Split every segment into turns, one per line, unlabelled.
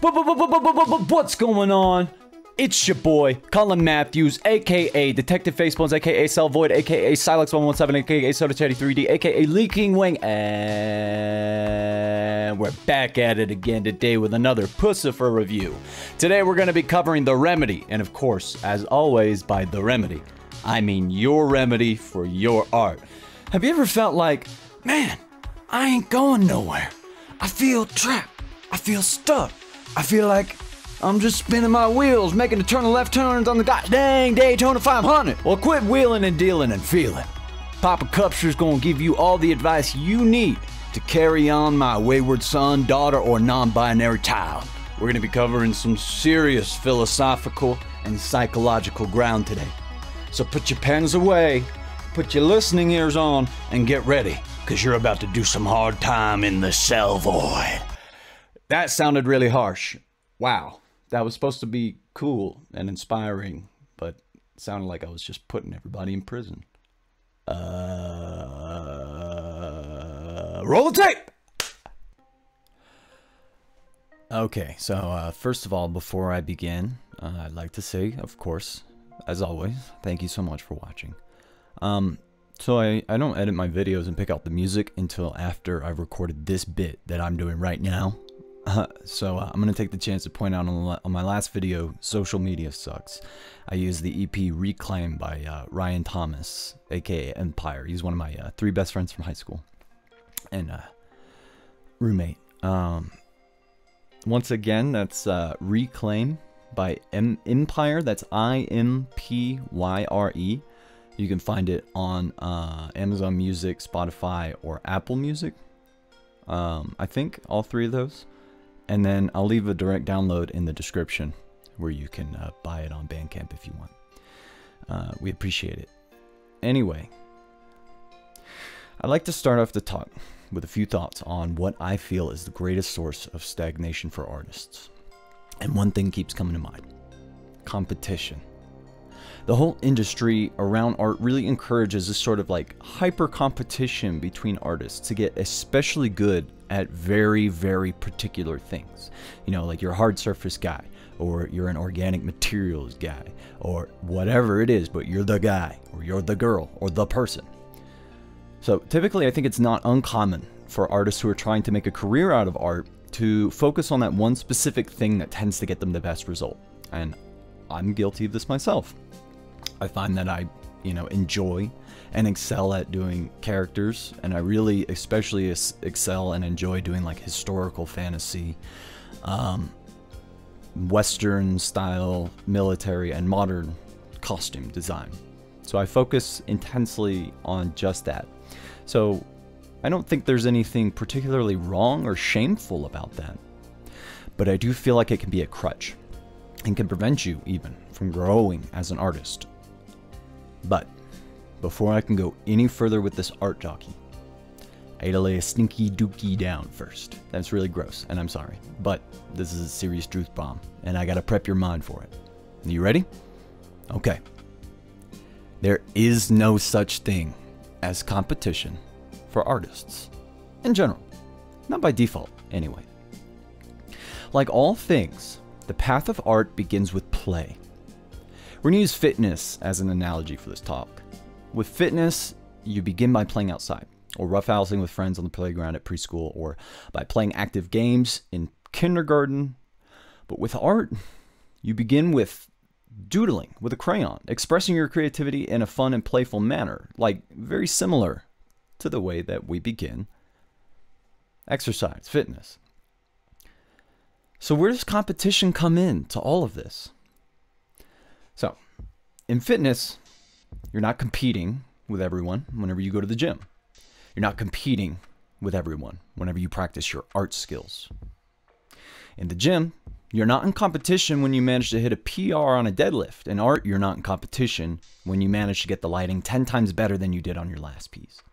What's going on? It's your boy, Colin Matthews, aka Detective Facebones, aka Salvoid, aka Silex117, aka SodaChatty3D, aka Leaking Wing, and we're back at it again today with another Pussifer review. Today we're going to be covering The Remedy, and of course, as always, by The Remedy, I mean your remedy for your art. Have you ever felt like, man, I ain't going nowhere. I feel trapped. I feel stuck. I feel like I'm just spinning my wheels, making eternal left turns on the goddamn Daytona 500. Well, quit wheeling and dealing and feeling. Papa Cupster's gonna give you all the advice you need to carry on my wayward son, daughter, or non-binary child. We're gonna be covering some serious philosophical and psychological ground today. So put your pens away, put your listening ears on, and get ready, because you're about to do some hard time in the cell void. That sounded really harsh. Wow. That was supposed to be cool and inspiring, but it sounded like I was just putting everybody in prison. Roll the tape! Okay, so first of all, before I begin, I'd like to say, of course, as always, thank you so much for watching. So I don't edit my videos and pick out the music until after I've recorded this bit that I'm doing right now. So I'm going to take the chance to point out on my last video, Social Media Sucks. I used the EP Reclaim by Ryan Thomas, aka Empire. He's one of my 3 best friends from high school and roommate. Once again, that's Reclaim by Empire. That's I-M-P-Y-R-E. You can find it on Amazon Music, Spotify, or Apple Music. I think all 3 of those. And then I'll leave a direct download in the description where you can buy it on Bandcamp if you want. We appreciate it. Anyway, I'd like to start off the talk with a few thoughts on what I feel is the greatest source of stagnation for artists. And one thing keeps coming to mind: competition. The whole industry around art really encourages this sort of like hyper competition between artists to get especially good at very, very particular things. You know, like you're a hard surface guy, or you're an organic materials guy, or whatever it is, but you're the guy, or you're the girl, or the person. So typically I think it's not uncommon for artists who are trying to make a career out of art to focus on that one specific thing that tends to get them the best result. And I'm guilty of this myself. I find that I, enjoy and excel at doing characters, and I really especially excel and enjoy doing like historical fantasy, Western style, military, and modern costume design. So I focus intensely on just that. So I don't think there's anything particularly wrong or shameful about that, but I do feel like it can be a crutch and can prevent you even from growing as an artist. But before I can go any further with this art jockey, I gotta lay a stinky dookie down first. That's really gross, and I'm sorry, but this is a serious truth bomb, and I gotta prep your mind for it. You ready? Okay. There is no such thing as competition for artists. In general. Not by default, anyway. Like all things, the path of art begins with play. We're going to use fitness as an analogy for this talk. With fitness, you begin by playing outside, or roughhousing with friends on the playground at preschool, or by playing active games in kindergarten. But with art, you begin with doodling with a crayon, expressing your creativity in a fun and playful manner, like very similar to the way that we begin exercise, fitness. So where does competition come in to all of this? So, in fitness, you're not competing with everyone whenever you go to the gym. You're not competing with everyone whenever you practice your art skills. In the gym, you're not in competition when you manage to hit a PR on a deadlift. In art, you're not in competition when you manage to get the lighting 10 times better than you did on your last piece.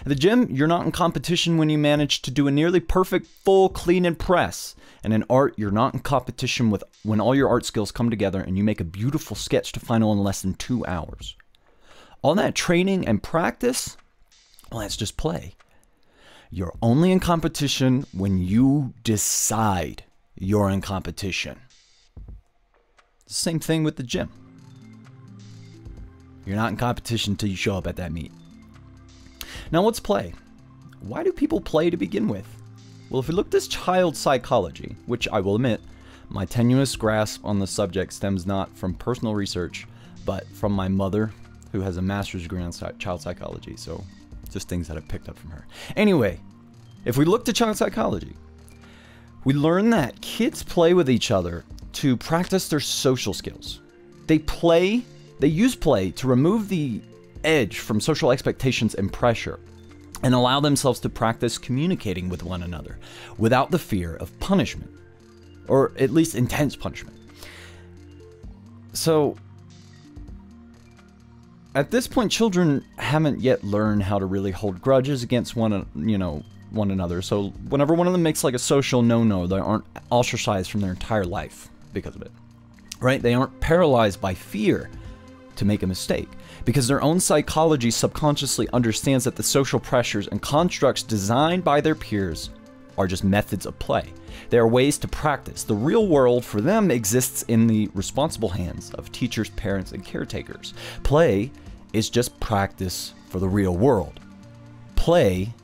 At the gym, you're not in competition when you manage to do a nearly perfect full clean and press. And in art, you're not in competition with when all your art skills come together and you make a beautiful sketch to final in less than 2 hours. All that training and practice, well, that's just play. You're only in competition when you decide you're in competition. Same thing with the gym. You're not in competition until you show up at that meet. Now, what's play? Why do people play to begin with? Well, if we look at this child psychology, which I will admit, my tenuous grasp on the subject stems not from personal research, but from my mother, who has a master's degree in child psychology, so just things that I picked up from her. Anyway, if we look to child psychology, we learn that kids play with each other to practice their social skills. They use play to remove the edge from social expectations and pressure, and allow themselves to practice communicating with one another without the fear of punishment, or at least intense punishment. So, at this point, children haven't yet learned how to really hold grudges against one another. So, whenever one of them makes like a social no-no, they aren't ostracized from their entire life because of it, right? They aren't paralyzed by fear to make a mistake, because their own psychology subconsciously understands that the social pressures and constructs designed by their peers are just methods of play. They are ways to practice. The real world for them exists in the responsible hands of teachers, parents, and caretakers. Play is just practice for the real world. Play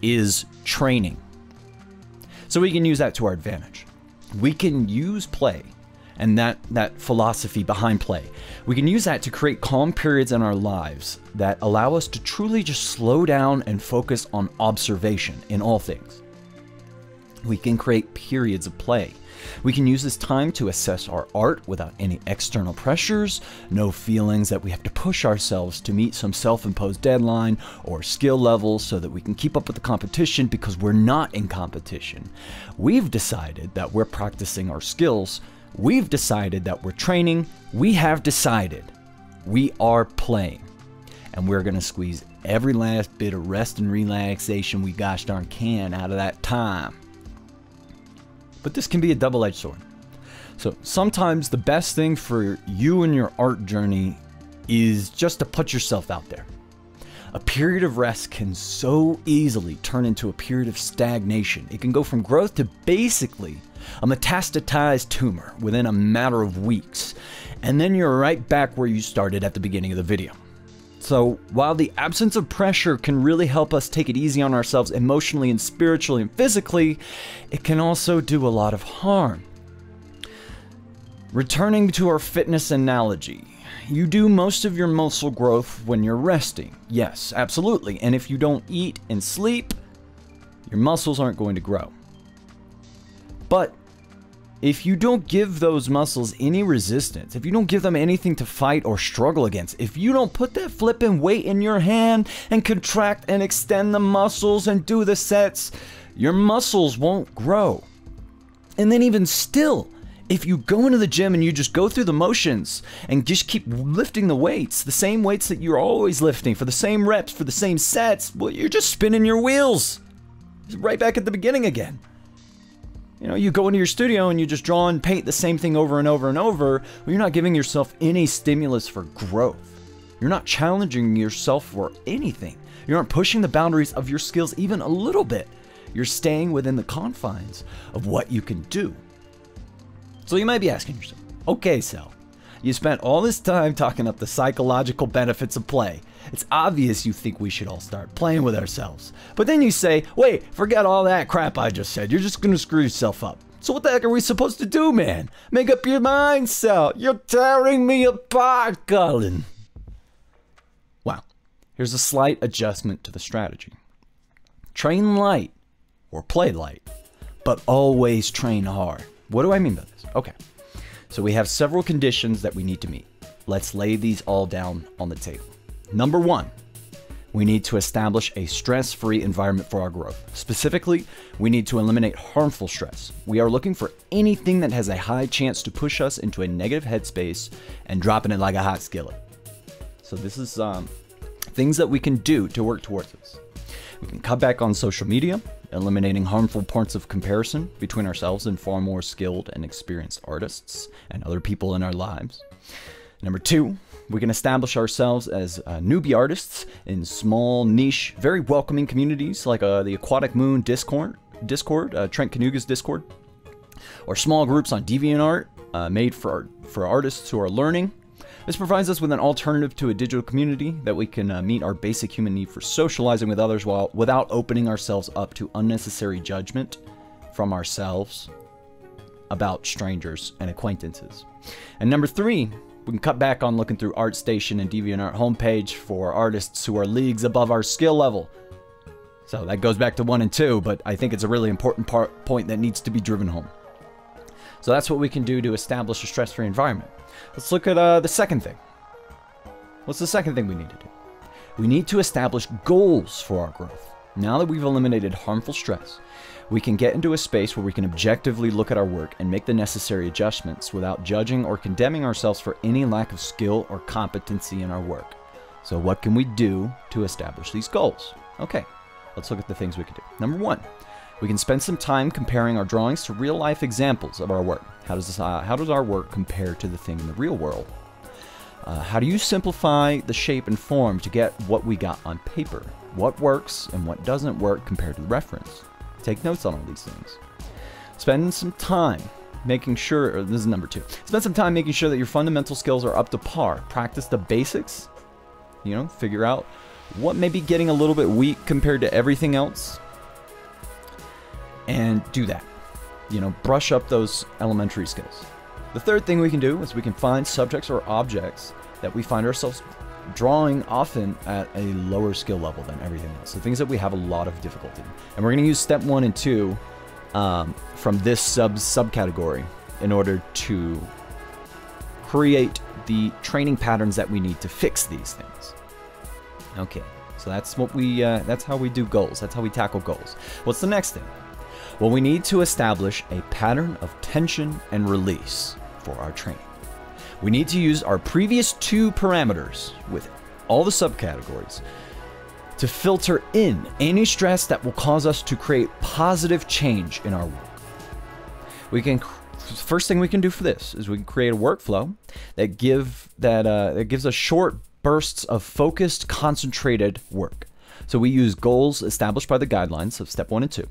is training. So we can use that to our advantage. We can use play and that philosophy behind play. We can use that to create calm periods in our lives that allow us to truly just slow down and focus on observation in all things. We can create periods of play. We can use this time to assess our art without any external pressures, no feelings that we have to push ourselves to meet some self-imposed deadline or skill levels so that we can keep up with the competition, because we're not in competition. We've decided that we're practicing our skills. We've decided that we're training. We have decided we are playing. And we're going to squeeze every last bit of rest and relaxation we gosh darn can out of that time. But this can be a double-edged sword. So sometimes the best thing for you and your art journey is just to put yourself out there. A period of rest can so easily turn into a period of stagnation. It can go from growth to basically a metastatized tumor within a matter of weeks. And then you're right back where you started at the beginning of the video. So while the absence of pressure can really help us take it easy on ourselves emotionally and spiritually and physically, it can also do a lot of harm. Returning to our fitness analogy, you do most of your muscle growth when you're resting. Yes, absolutely. And if you don't eat and sleep, your muscles aren't going to grow. But if you don't give those muscles any resistance, if you don't give them anything to fight or struggle against, if you don't put that flipping weight in your hand and contract and extend the muscles and do the sets, your muscles won't grow. And then even still, if you go into the gym and you just go through the motions and just keep lifting the weights, the same weights that you're always lifting for the same reps, for the same sets, well, you're just spinning your wheels. It's right back at the beginning again. You know, you go into your studio and you just draw and paint the same thing over and over and over. Well, you're not giving yourself any stimulus for growth. You're not challenging yourself for anything. You aren't pushing the boundaries of your skills even a little bit. You're staying within the confines of what you can do. So you might be asking yourself, okay, Sal, you spent all this time talking up the psychological benefits of play. It's obvious you think we should all start playing with ourselves. But then you say, wait, forget all that crap I just said. You're just going to screw yourself up. So what the heck are we supposed to do, man? Make up your mind, Sal. You're tearing me apart, Colin. Wow. Here's a slight adjustment to the strategy. Train light or play light, but always train hard. What do I mean by this? Okay. So we have several conditions that we need to meet. Let's lay these all down on the table. Number one, we need to establish a stress-free environment for our growth. Specifically, we need to eliminate harmful stress. We are looking for anything that has a high chance to push us into a negative headspace and dropping it like a hot skillet. So this is things that we can do to work towards this. We can cut back on social media, eliminating harmful points of comparison between ourselves and far more skilled and experienced artists and other people in our lives. Number two, we can establish ourselves as newbie artists in small, niche, very welcoming communities like the Aquatic Moon Discord, Trent Kanuga's Discord. or small groups on DeviantArt made for artists who are learning. This provides us with an alternative to a digital community that we can meet our basic human need for socializing with others without opening ourselves up to unnecessary judgment from ourselves about strangers and acquaintances. And number 3, we can cut back on looking through ArtStation and DeviantArt homepage for artists who are leagues above our skill level. So that goes back to 1 and 2, but I think it's a really important point that needs to be driven home. So that's what we can do to establish a stress-free environment. Let's look at the second thing. What's the second thing we need to do? We need to establish goals for our growth. Now that we've eliminated harmful stress, we can get into a space where we can objectively look at our work and make the necessary adjustments without judging or condemning ourselves for any lack of skill or competency in our work. So what can we do to establish these goals? Okay, let's look at the things we can do. Number 1, we can spend some time comparing our drawings to real-life examples of our work. How does our work compare to the thing in the real world? How do you simplify the shape and form to get what we got on paper? What works and what doesn't work compared to the reference? Take notes on all these things. Spend some time making sure, this is number 2, spend some time making sure that your fundamental skills are up to par. Practice the basics, figure out what may be getting a little bit weak compared to everything else, and do that. Brush up those elementary skills. The third thing we can do is we can find subjects or objects that we find ourselves drawing often at a lower skill level than everything else. So things that we have a lot of difficulty in. And we're going to use step 1 and 2 from this subcategory in order to create the training patterns that we need to fix these things. Okay, so that's what that's how we do goals. That's how we tackle goals. What's the next thing? Well, we need to establish a pattern of tension and release for our training. We need to use our previous 2 parameters with all the subcategories to filter in any stress that will cause us to create positive change in our work. First thing we can do for this is we can create a workflow that gives us short bursts of focused, concentrated work. So we use goals established by the guidelines of step 1 and 2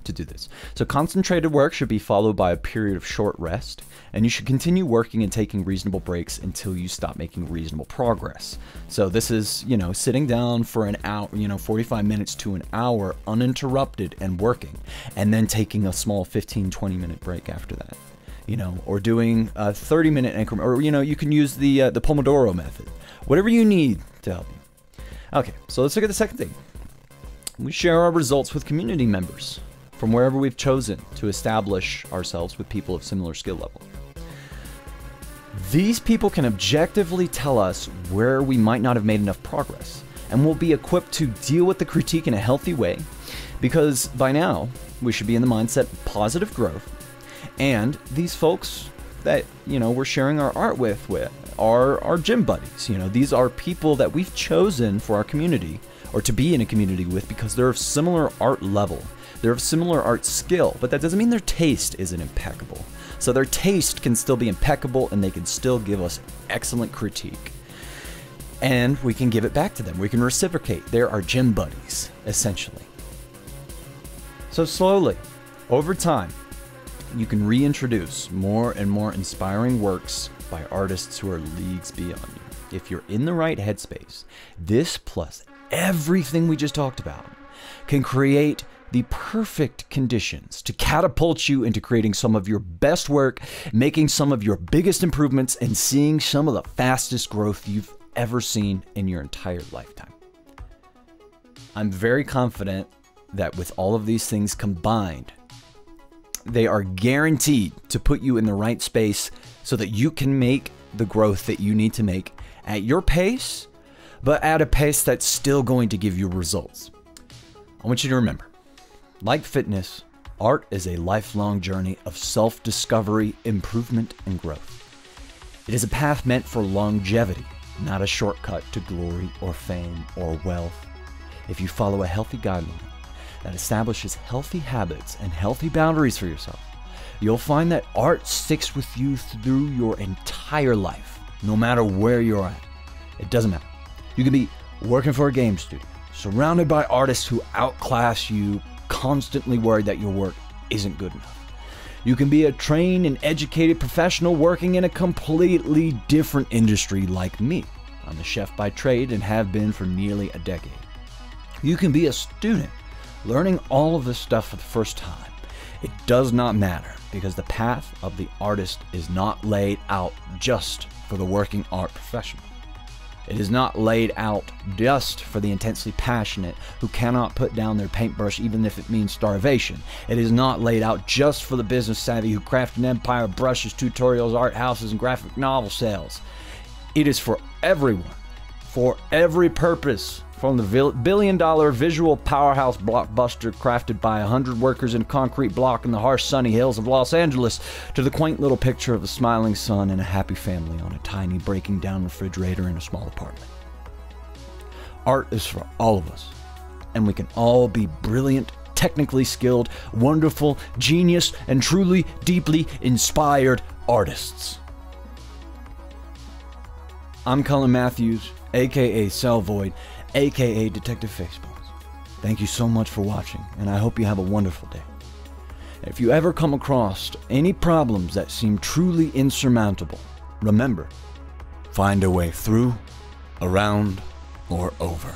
to do this. So concentrated work should be followed by a period of short rest, and you should continue working and taking reasonable breaks until you stop making reasonable progress. So this is, sitting down for an hour, 45 minutes to an hour uninterrupted and working, and then taking a small 15-20 minute break after that. Or doing a 30-minute increment, or you can use the Pomodoro method. Whatever you need to help you. Okay, so let's look at the second thing. We share our results with community members from wherever we've chosen to establish ourselves with people of similar skill level. These people can objectively tell us where we might not have made enough progress, and we'll be equipped to deal with the critique in a healthy way, because by now we should be in the mindset of positive growth. And these folks that we're sharing our art with are our gym buddies. These are people that we've chosen for our community, or to be in a community with, because they're of similar art level. They're of similar art skill, but that doesn't mean their taste isn't impeccable. So their taste can still be impeccable, and they can still give us excellent critique. And we can give it back to them. We can reciprocate. They're our gym buddies, essentially. So slowly, over time, you can reintroduce more and more inspiring works by artists who are leagues beyond you. If you're in the right headspace, this plus everything we just talked about can create the perfect conditions to catapult you into creating some of your best work, making some of your biggest improvements, and seeing some of the fastest growth you've ever seen in your entire lifetime. I'm very confident that with all of these things combined, they are guaranteed to put you in the right space so that you can make the growth that you need to make at your pace, but at a pace that's still going to give you results. I want you to remember, like fitness, art is a lifelong journey of self-discovery, improvement, and growth. It is a path meant for longevity, not a shortcut to glory or fame or wealth. If you follow a healthy guideline that establishes healthy habits and healthy boundaries for yourself, you'll find that art sticks with you through your entire life, no matter where you're at. It doesn't matter. You can be working for a game studio, surrounded by artists who outclass you, constantly worried that your work isn't good enough. You can be a trained and educated professional working in a completely different industry like me. I'm a chef by trade and have been for nearly a decade. You can be a student learning all of this stuff for the first time. It does not matter, because the path of the artist is not laid out just for the working art professional. It is not laid out just for the intensely passionate who cannot put down their paintbrush even if it means starvation. It is not laid out just for the business savvy who craft an empire of brushes, tutorials, art houses, and graphic novel sales. It is for everyone, for every purpose, from the billion-dollar visual powerhouse blockbuster crafted by 100 workers in a concrete block in the harsh sunny hills of Los Angeles to the quaint little picture of a smiling sun and a happy family on a tiny breaking down refrigerator in a small apartment. Art is for all of us, and we can all be brilliant, technically skilled, wonderful, genius, and truly, deeply inspired artists. I'm Cullen Matthews, aka Salvoid, aka Detective Facebones. Thank you so much for watching, and I hope you have a wonderful day. If you ever come across any problems that seem truly insurmountable, remember, find a way through, around, or over.